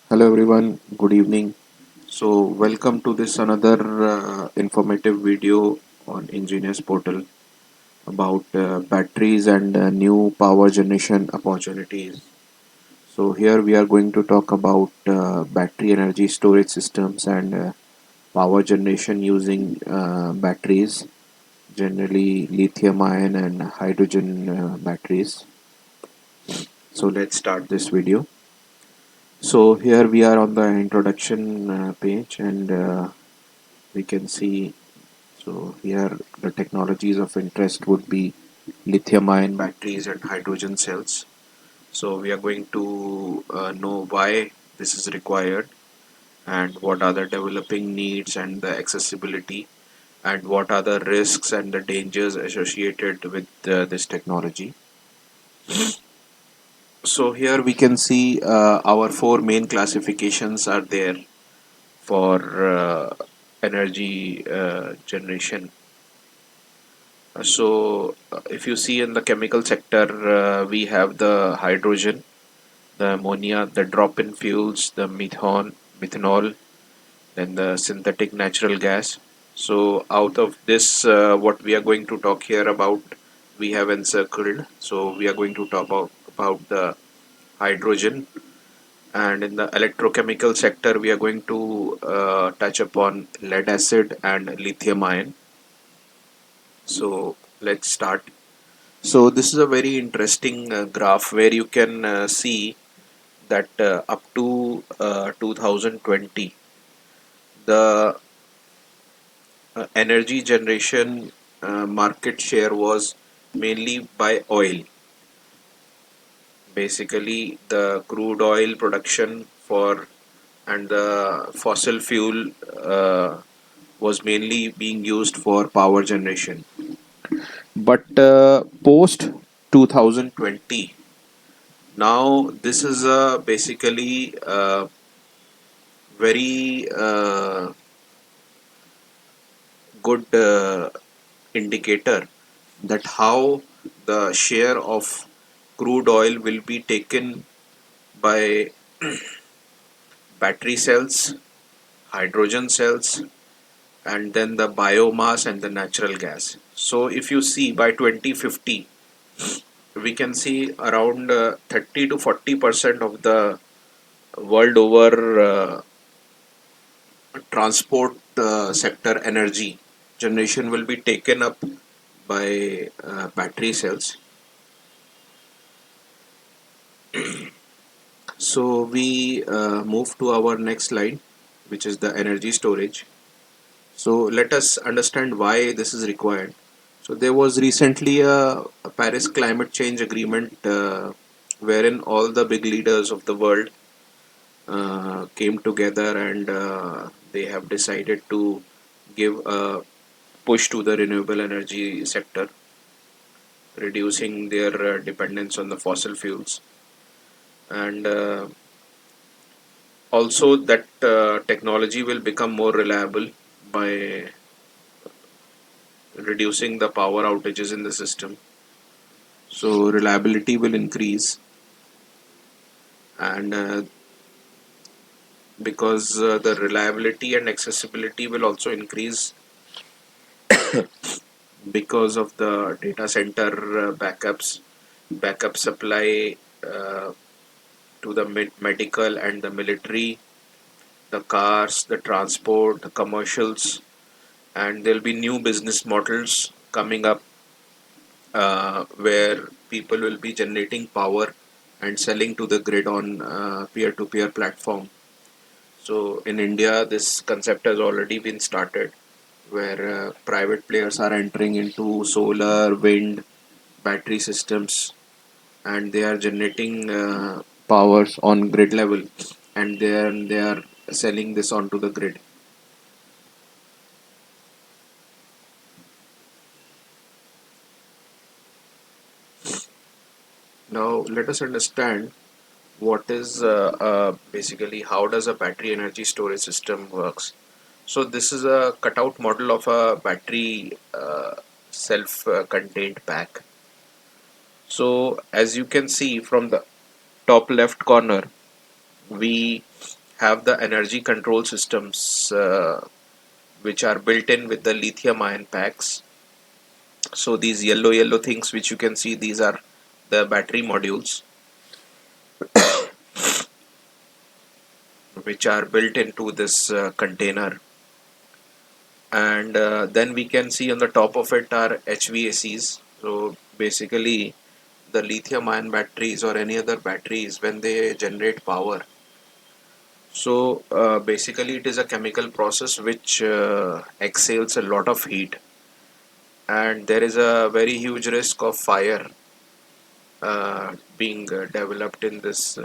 Hello everyone, good evening. So welcome to this another informative video on Engineers Portal about batteries and new power generation opportunities. So here we are going to talk about battery energy storage systems and power generation using batteries, generally lithium ion and hydrogen batteries. So let's start this video. So here we are on the introduction page and we can see. So here the technologies of interest would be lithium ion batteries and hydrogen cells. So we are going to know why this is required and what are the developing needs and the accessibility and what are the risks and the dangers associated with this technology. So here we can see our four main classifications are there for energy generation. If you see in the chemical sector, we have the hydrogen, the ammonia, the drop-in fuels, the methanol, then the synthetic natural gas. So, out of this, what we are going to talk here about, we have encircled. So, we are going to talk about the hydrogen, and in the electrochemical sector, we are going to touch upon lead acid and lithium ion. So, let's start. So this is a very interesting graph where you can see that up to 2020, the energy generation market share was mainly by oil. Basically, the crude oil production for and the fossil fuel was mainly being used for power generation. But post 2020, now this is a basically very good indicator that how the share of crude oil will be taken by battery cells, hydrogen cells, and then the biomass and the natural gas. So if you see by 2050, we can see around 30 to 40% of the world over transport sector energy generation will be taken up by battery cells. So we move to our next slide, which is the energy storage. So let us understand why this is required. So there was recently a Paris climate change agreement wherein all the big leaders of the world came together and they have decided to give a push to the renewable energy sector, reducing their dependence on the fossil fuels, and also that technology will become more reliable by reducing the power outages in the system. So reliability will increase, and because the reliability and accessibility will also increase because of the data center backups, backup supply to the medical and the military, the cars, the transport, the commercials, and there'll be new business models coming up where people will be generating power and selling to the grid on peer-to-peer platform. So in India, this concept has already been started, where private players are entering into solar, wind, battery systems, and they are generating powers on grid level, and then they are selling this onto the grid. Now let us understand what is basically how does a battery energy storage system works. So this is a cutout model of a battery self-contained pack. So as you can see from the top left corner, we have the energy control systems which are built in with the lithium ion packs. So these yellow things which you can see, these are the battery modules which are built into this container. And then we can see on the top of it are HVACs. So basically the lithium ion batteries or any other batteries, when they generate power, so basically it is a chemical process which exhales a lot of heat, and there is a very huge risk of fire being developed in this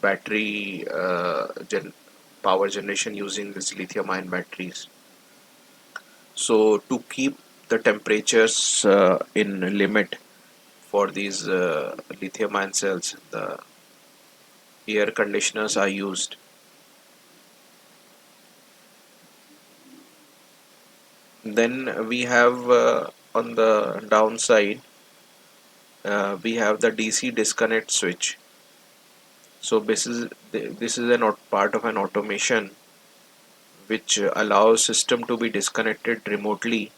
battery power generation using this lithium ion batteries. So to keep the temperatures in limit for these lithium ion cells, the air conditioners are used. Then we have on the downside, we have the DC disconnect switch. So this is part of an automation which allows system to be disconnected remotely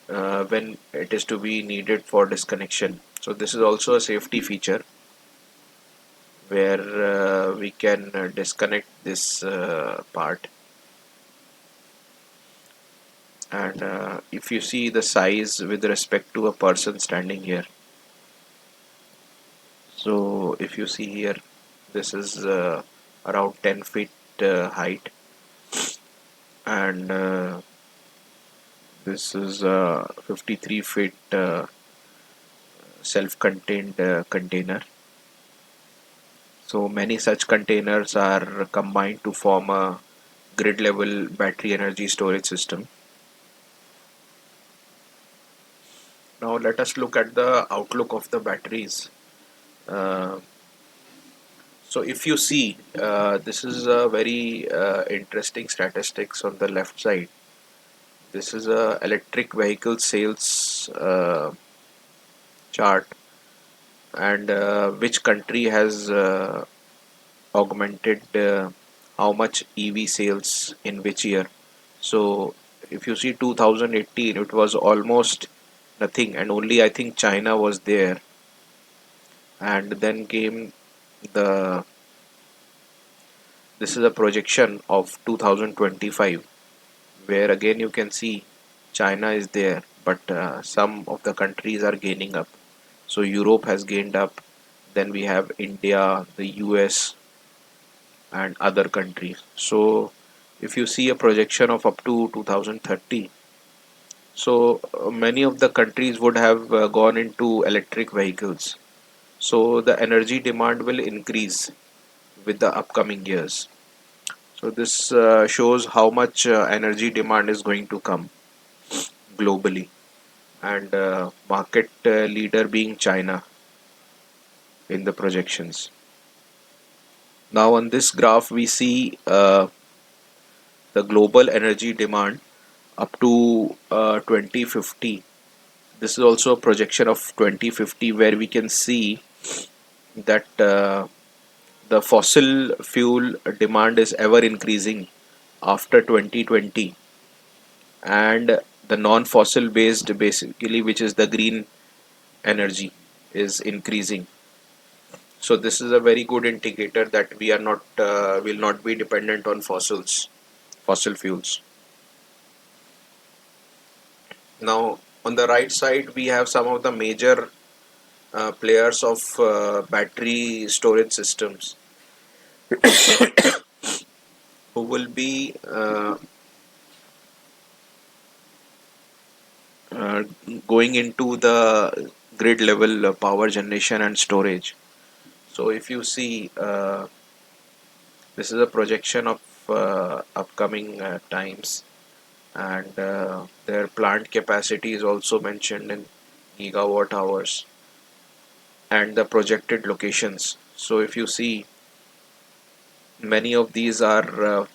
when it is to be needed for disconnection. So this is also a safety feature where we can disconnect this part. And if you see the size with respect to a person standing here, so if you see here, this is around 10 feet height, and this is 53 feet self-contained container. So many such containers are combined to form a grid level battery energy storage system. Now let us look at the outlook of the batteries. Uh, so if you see, this is a very interesting statistics on the left side. This is a electric vehicle sales chart, and which country has augmented how much EV sales in which year. So if you see 2018, it was almost nothing, and only I think China was there, and then came the this is a projection of 2025, where again you can see China is there, but some of the countries are gaining up. So Europe has gained up, then we have India, the US, and other countries. So if you see a projection of up to 2030, so many of the countries would have gone into electric vehicles. So the energy demand will increase with the upcoming years. So this shows how much energy demand is going to come globally, and market leader being China in the projections. Now on this graph we see the global energy demand up to 2050. This is also a projection of 2050 where we can see that the fossil fuel demand is ever increasing after 2020, and the non-fossil based, basically, which is the green energy, is increasing. So this is a very good indicator that we are not will not be dependent on fossil fuels. Now on the right side we have some of the major players of battery storage systems who will be uh, going into the grid level power generation and storage. So if you see, this is a projection of upcoming times, and their plant capacity is also mentioned in gigawatt hours and the projected locations. So if you see, many of these are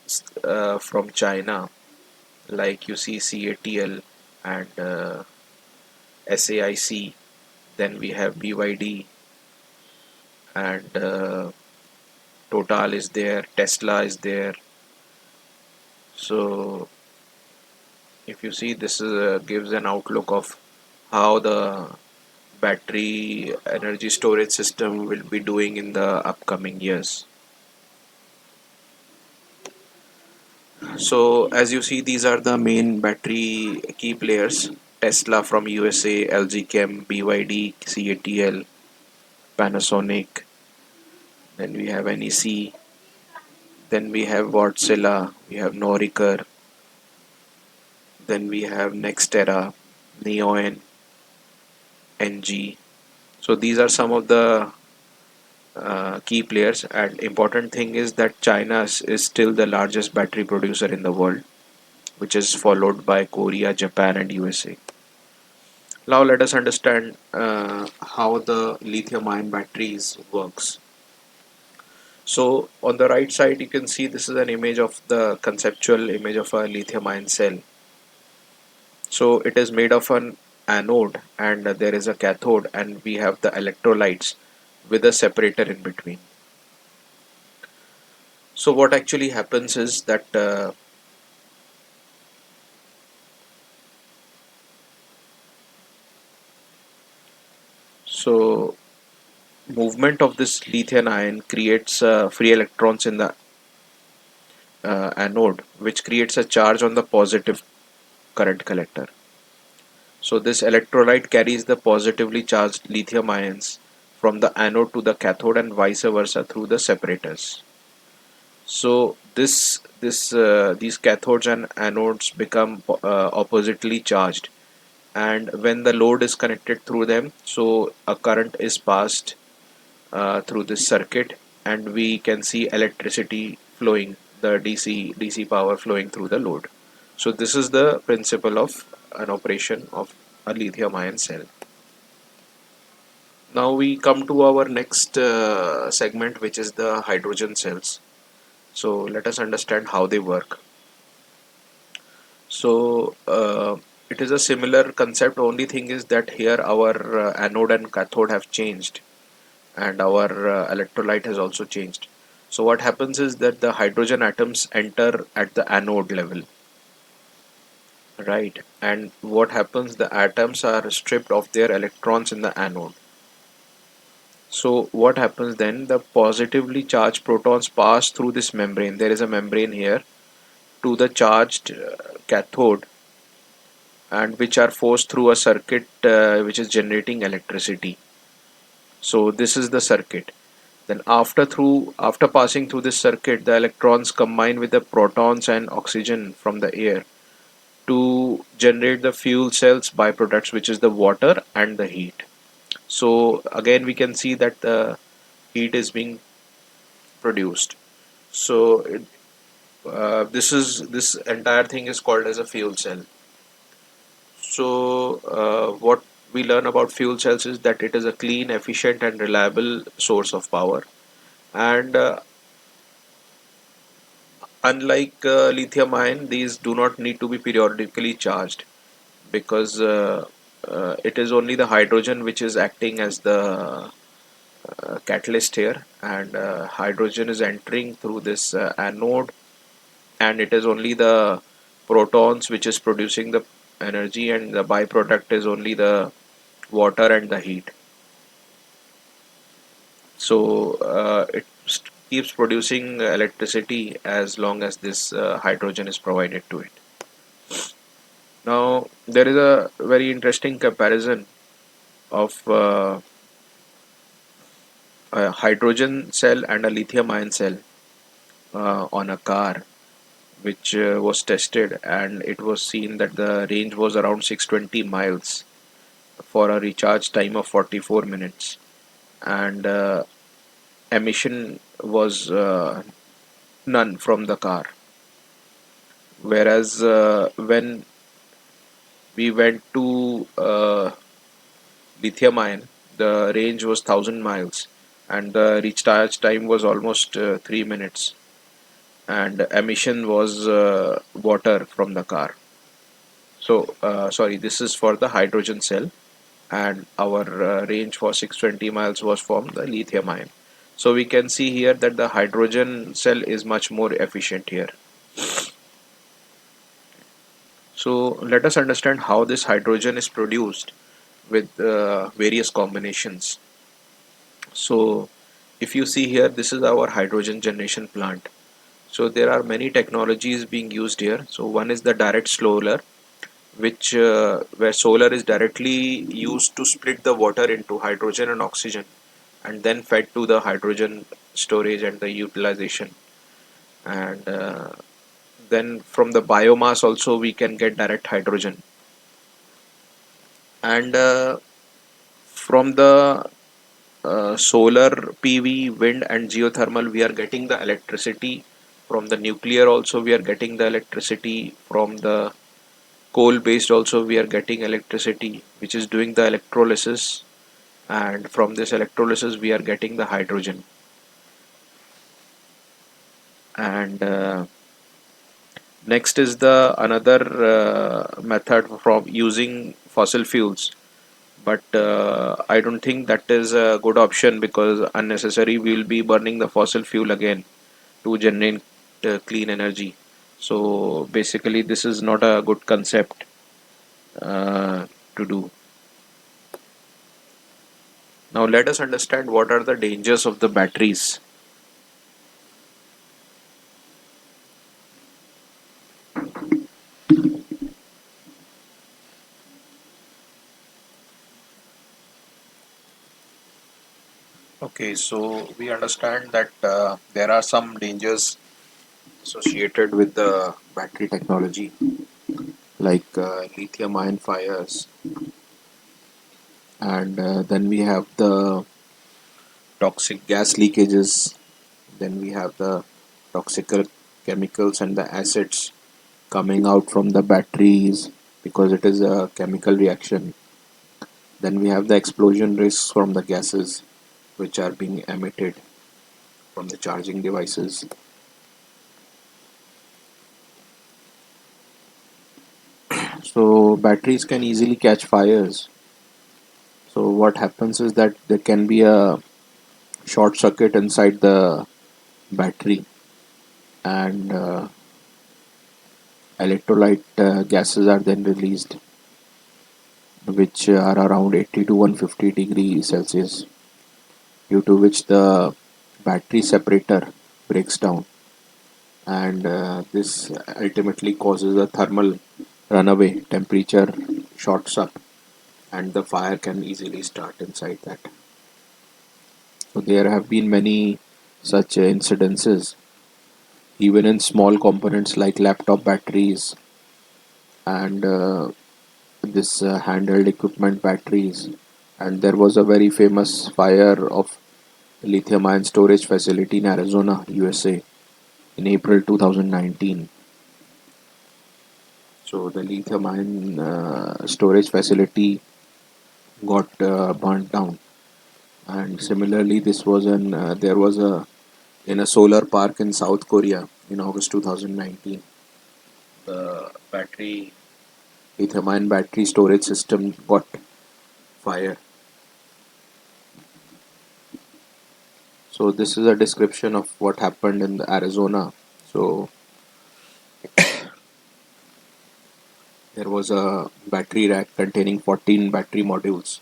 from China, like you see CATL and SAIC. Then we have BYD, and Total is there, Tesla is there. So if you see, this is gives an outlook of how the battery energy storage system will be doing in the upcoming years. So as you see, these are the main battery key players: Tesla from USA, LG Chem, BYD, CATL, Panasonic. Then we have NEC. Then we have Wärtsilä. We have Noricor. Then we have Nextera, Neoen, NG. So these are some of the key players. And important thing is that China is still the largest battery producer in the world, which is followed by Korea, Japan, and USA. Now let us understand how the lithium-ion batteries works. So on the right side, you can see this is an image of the conceptual image of a lithium-ion cell. So it is made of an anode and there is a cathode and we have the electrolytes with a separator in between. So what actually happens is that so movement of this lithium ion creates free electrons in the anode, which creates a charge on the positive current collector. So this electrolyte carries the positively charged lithium ions from the anode to the cathode and vice versa through the separators. So these cathodes and anodes become oppositely charged, and when the load is connected through them, so a current is passed through this circuit, and we can see electricity flowing, the DC power flowing through the load. So this is the principle of an operation of a lithium ion cell. Now we come to our next segment, which is the hydrogen cells. So let us understand how they work. So it is a similar concept. Only thing is that here our anode and cathode have changed, and our electrolyte has also changed. So what happens is that the hydrogen atoms enter at the anode level, right? And what happens? The atoms are stripped of their electrons in the anode. So what happens then? The positively charged protons pass through this membrane. There is a membrane here to the charged cathode, and which are forced through a circuit which is generating electricity. So this is the circuit. Then after passing through this circuit, the electrons combine with the protons and oxygen from the air to generate the fuel cells byproducts, which is the water and the heat. So again we can see that the heat is being produced. So this entire thing is called as a fuel cell. So what we learn about fuel cells is that it is a clean, efficient, and reliable source of power. And unlike lithium ion, these do not need to be periodically charged, because it is only the hydrogen which is acting as the catalyst here, and hydrogen is entering through this anode, and it is only the protons which is producing the energy, and the byproduct is only the water and the heat. So it keeps producing electricity as long as this hydrogen is provided to it. Now there is a very interesting comparison of a hydrogen cell and a lithium ion cell on a car, which was tested, and it was seen that the range was around 620 miles for a recharge time of 44 minutes, and emission was none from the car. Whereas when we went to lithium ion, the range was 1000 miles, and the recharge time was almost 3 minutes, and emission was water from the car. So sorry, this is for the hydrogen cell, and our range for 620 miles was from the lithium ion. So we can see here that the hydrogen cell is much more efficient here. So let us understand how this hydrogen is produced with various combinations. So if you see here, this is our hydrogen generation plant. So there are many technologies being used here. So one is the direct solar, which where solar is directly used to split the water into hydrogen and oxygen, and then fed to the hydrogen storage and the utilization. And then from the biomass also we can get direct hydrogen. And from the solar PV, wind, and geothermal, we are getting the electricity. From the nuclear also we are getting the electricity. From the coal based also we are getting electricity, which is doing the electrolysis, and from this electrolysis we are getting the hydrogen. And next is the another method from using fossil fuels, but I don't think that is a good option, because unnecessary we will be burning the fossil fuel again to generate clean energy. So basically this is not a good concept to do. Now let us understand what are the dangers of the batteries. Okay, so we understand that there are some dangers associated with the battery technology, like lithium ion fires, and then we have the toxic gas leakages, then we have the toxic chemicals and the acids coming out from the batteries because it is a chemical reaction. Then we have the explosion risks from the gases which are being emitted from the charging devices. So batteries can easily catch fires. So what happens is that there can be a short circuit inside the battery, and electrolyte gases are then released, which are around 80 to 150 degrees Celsius, due to which the battery separator breaks down, and this ultimately causes a thermal runaway. Temperature shorts up and the fire can easily start inside that. So there have been many such incidences, even in small components like laptop batteries and this handheld equipment batteries. And there was a very famous fire of lithium ion storage facility in Arizona, USA, in April 2019. So the lithium ion storage facility got burnt down. And similarly, this was an there was a in a solar park in South Korea in August 2019. The battery lithium ion battery storage system got fire. So this is a description of what happened in the Arizona. So there was a battery rack containing 14 battery modules,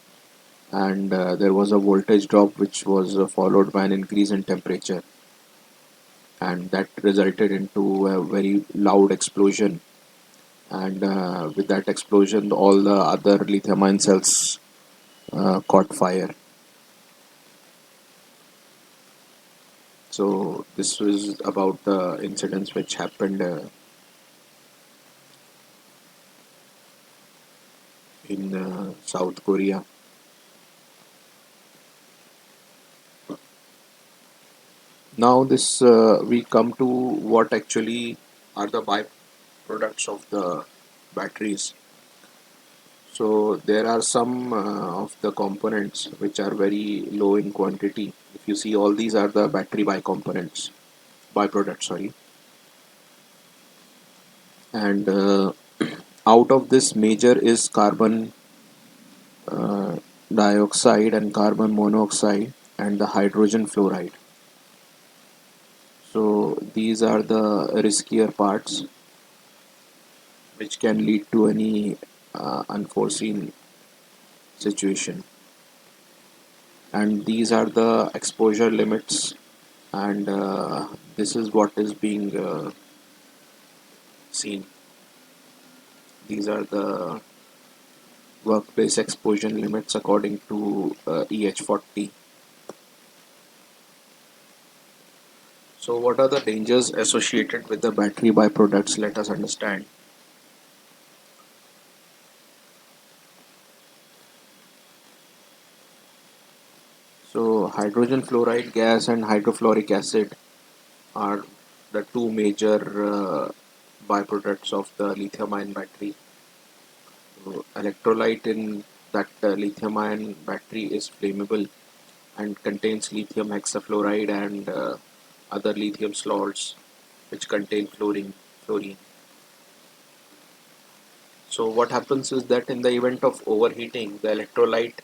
and there was a voltage drop which was followed by an increase in temperature, and that resulted into a very loud explosion. And with that explosion, all the other lithium ion cells caught fire. So this was about the incidents which happened in South Korea. Now this we come to what actually are the byproducts of the batteries. So there are some of the components which are very low in quantity. If you see, all these are the battery byproducts, sorry. And out of this, major is carbon uh, dioxide and carbon monoxide and the hydrogen fluoride. these are the riskier parts which can lead to any unforeseen situation, and these are the exposure limits, and this is what is being seen. These are the workplace exposure limits according to EH40. So what are the dangers associated with the battery byproducts? Let us understand. So hydrogen fluoride gas and hydrofluoric acid are the two major byproducts of the lithium ion battery. So electrolyte in that lithium ion battery is flammable and contains lithium hexafluoride and other lithium salts which contain fluorine. So what happens is that in the event of overheating, the electrolyte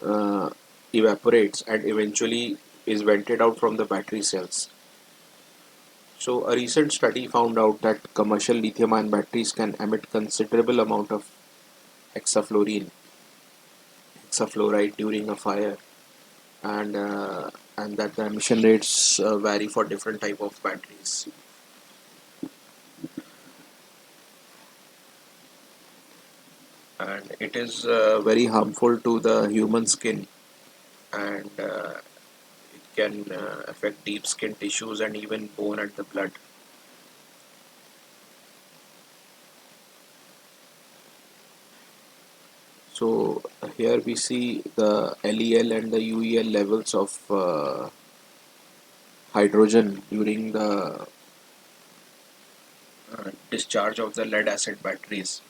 uh, evaporates and eventually is vented out from the battery cells. So a recent study found out that commercial lithium-ion batteries can emit considerable amount of hexafluoride during a fire, and and that the emission rates vary for different type of batteries. And it is very harmful to the human skin, and it can affect deep skin tissues and even bone and the blood. So here we see the LEL and the UEL levels of hydrogen during the discharge of the lead acid batteries.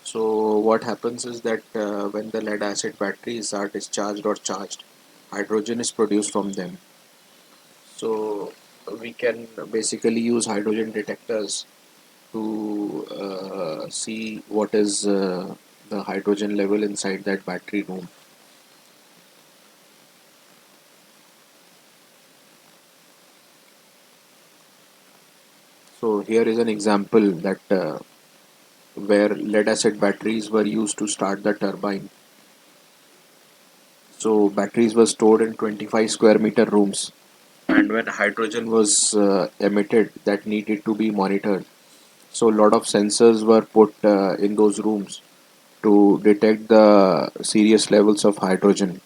So what happens is that when the lead acid batteries are discharged or charged, hydrogen is produced from them. So we can basically use hydrogen detectors to see what is the hydrogen level inside that battery room. So here is an example that where lead acid batteries were used to start the turbine. So batteries were stored in 25 square meter rooms, and when hydrogen was emitted, that needed to be monitored. So a lot of sensors were put in those rooms to detect the serious levels of hydrogen.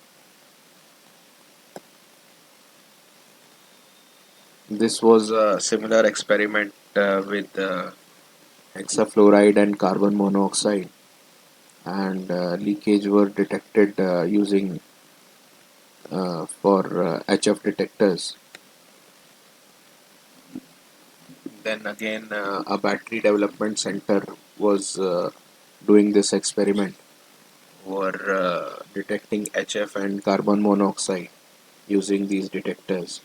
This was a similar experiment with hexafluoride and carbon monoxide, and leakage were detected using for HF detectors. Then again, a battery development center was doing this experiment, were detecting HF and carbon monoxide using these detectors.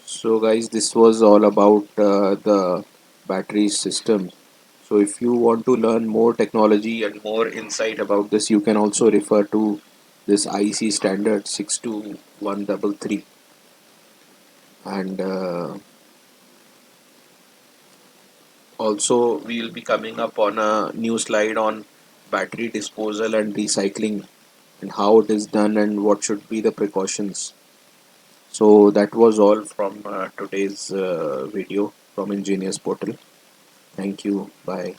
So guys, this was all about the battery system. So if you want to learn more technology and more insight about this, you can also refer to this IEC standard 62133, and also we will be coming up on a new slide on battery disposal and recycling and how it is done and what should be the precautions. So that was all from today's video from Engineers Portal. Thank you. Bye.